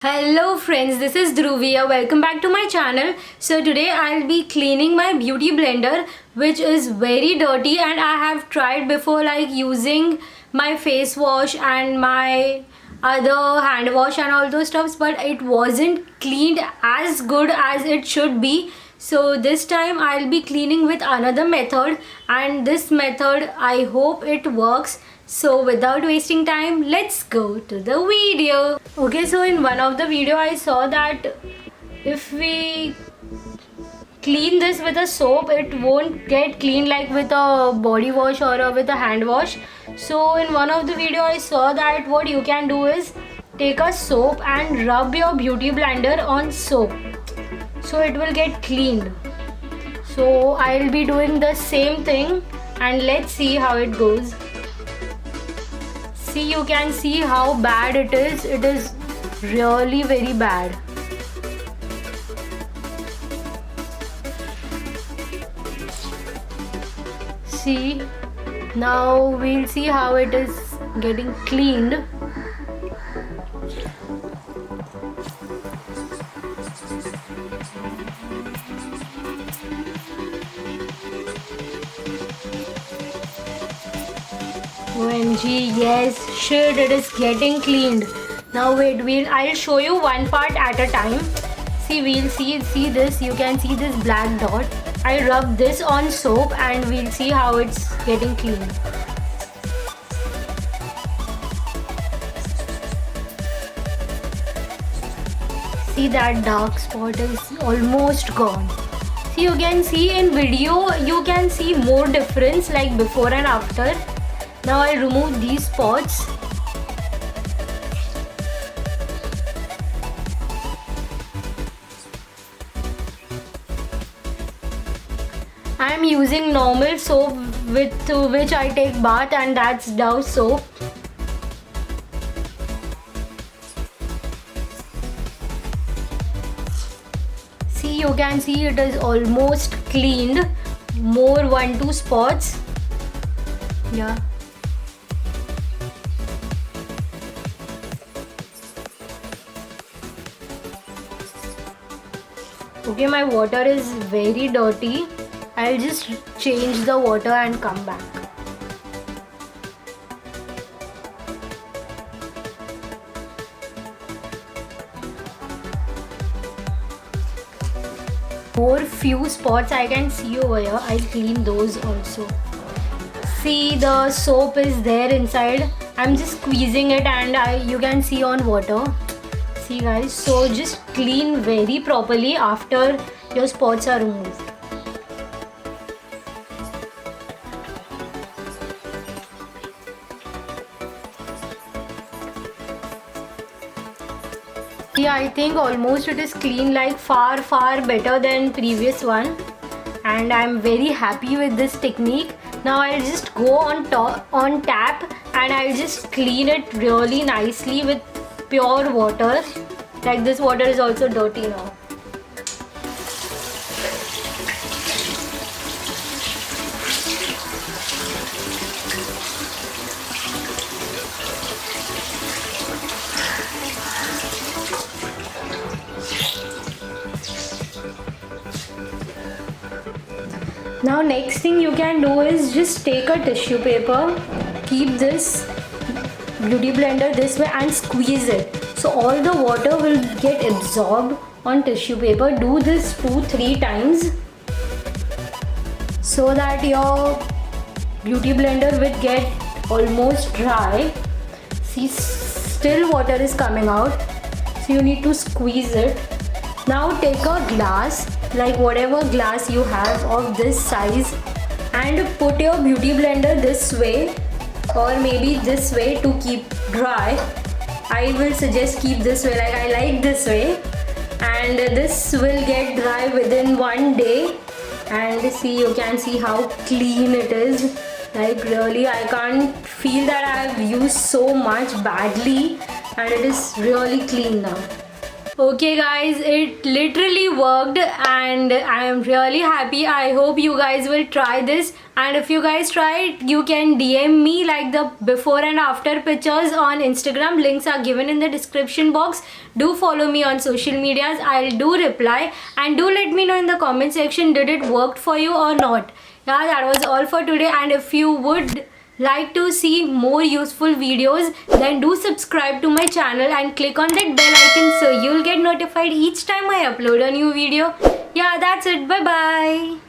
Hello friends, this is Dhruvia. Welcome back to my channel. So today I'll be cleaning my beauty blender, which is very dirty, and I have tried before like using my face wash and my other hand wash and all those stuffs, but it wasn't cleaned as good as it should be. So this time I'll be cleaning with another method, and this method I hope it works. So without wasting time, let's go to the video. Okay, so in one of the video I saw that if we clean this with a soap, it won't get clean like with a body wash or with a hand wash. So in one of the video I saw that what you can do is take a soap and rub your beauty blender on soap, so it will get cleaned. So I'll be doing the same thing, and let's see how it goes. See, you can see how bad it is. It is really very bad. See, now we'll see how it is getting cleaned. OMG, yes, shit, it is getting cleaned. Now wait, I'll show you one part at a time. See, we'll see this, you can see this black dot. I rub this on soap and we'll see how it's getting cleaned. See, that dark spot is almost gone. See, you can see in video, you can see more difference like before and after. Now I'll remove these spots. I am using normal soap with which I take bath, and that's Dove soap. See, you can see it is almost cleaned. More 1-2 spots. Yeah. Okay, my water is very dirty. I'll just change the water and come back. More few spots I can see over here. I'll clean those also. See, the soap is there inside. I'm just squeezing it, and you can see on water. See guys, so just clean very properly after your spots are removed. See, I think almost it is clean, like far better than previous one, and I'm very happy with this technique. Now I'll just go on tap and I'll just clean it really nicely with pure water. Like this water is also dirty now. Now next thing you can do is just take a tissue paper, keep this beauty blender this way and squeeze it. So all the water will get absorbed on tissue paper. Do this 2-3 times so that your beauty blender will get almost dry. See, still water is coming out, so you need to squeeze it. Now take a glass, like whatever glass you have of this size, and put your beauty blender this way or maybe this way to keep dry. I will suggest keep this way, like I like this way, and this will get dry within 1 day. And see, you can see how clean it is. Like really, I can't feel that I have used so much badly, and it is really clean now. Okay guys, it literally worked and I am really happy. I hope you guys will try this, and if you guys try it, you can DM me like the before and after pictures on Instagram. Links are given in the description box. Do follow me on social medias. I'll do reply, and do let me know in the comment section, did it work for you or not. Yeah, that was all for today, and if you would like to see more useful videos, then do subscribe to my channel and click on that bell icon so you'll get notified each time I upload a new video. Yeah, that's it. Bye bye.